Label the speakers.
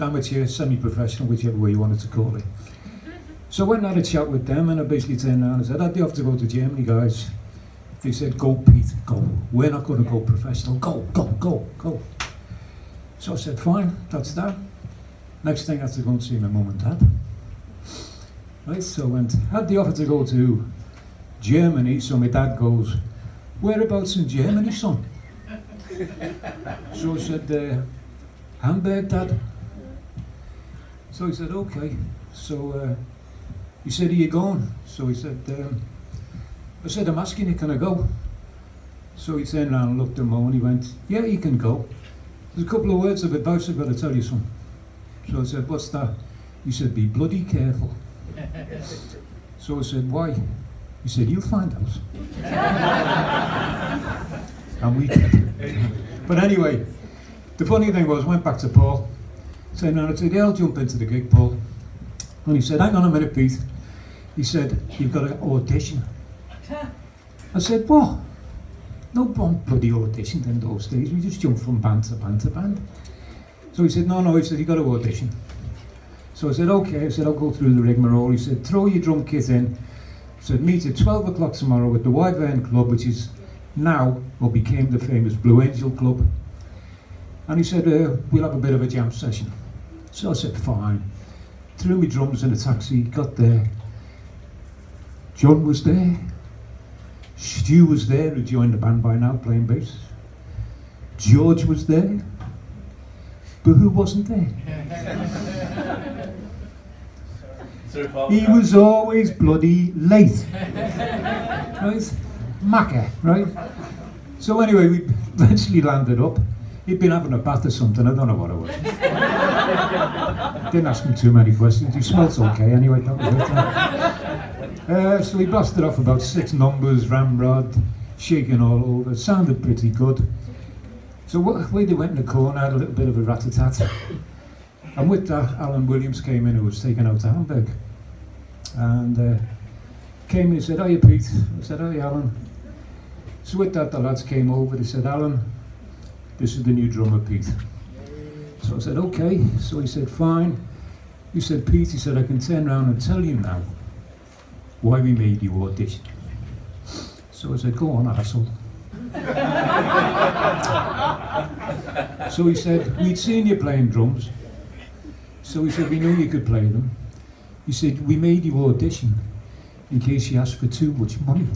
Speaker 1: amateur, semi-professional, whichever way you wanted to call it. So I went and had a chat with them, and I basically turned around and said, "I do have to go to Germany, guys." They said, "Go, Pete, go. We're not going to go professional. Go, go, go, go." So I said, "Fine, that's that." Next thing, I had to go and see my mum and dad. Right, so I went, had the offer to go to Germany, so my dad goes, "Whereabouts in Germany, son?" So I said, "Hamburg, Dad." So he said, "Okay." So he said, "Are you going?" So he said, I said, "I'm asking you, can I go?" So he turned around and looked at Mo and he went, "Yeah, you can go. There's a couple of words of advice I've got to tell you, son." So I said, "What's that?" He said, "Be bloody careful." So I said, "Why?" He said, "You'll find out." And we did. But anyway, the funny thing was, I went back to Paul, turned around and said, "Yeah, I'll jump into the gig, Paul." And he said, "Hang on a minute, Pete." He said, "You've got to audition." I said, "What?" "No bloody audition in those days. We just jumped from band to band to band." So he said, No, he said, "You've got to audition." So I said, "Okay." I said, "I'll go through the rigmarole." He said, "Throw your drum kit in." He said, "Meet at 12 o'clock tomorrow at the Wyvern Club, which is now, or became, the famous Blue Angel Club." And he said, "We'll have a bit of a jam session." So I said, "Fine." Threw my drums in a taxi, got there. John was there. Stu was there, who joined the band by now, playing bass. George was there. But who wasn't there? He was always bloody late. Right? Macca, right? So anyway, we eventually landed up. He'd been having a bath or something, I don't know what it was. Didn't ask him too many questions. He smelt okay anyway, that was it. So we blasted off about 6 numbers, ramrod, shaking all over. Sounded pretty good. So way they went in the corner, had a little bit of a rat-a-tat. And with that, Alan Williams came in, who was taken out to Hamburg. And came in and said, "Hiya, Pete." I said, "Hiya, Alan." So with that, the lads came over. They said, "Alan, this is the new drummer, Pete." So I said, "Okay." So he said, "Fine." He said, "Pete," he said, "I can turn around and tell you now why we made you audition." So I said, "Go on, asshole." So he said, "We'd seen you playing drums." So he said, "We knew you could play them." He said, "We made you audition in case you asked for too much money."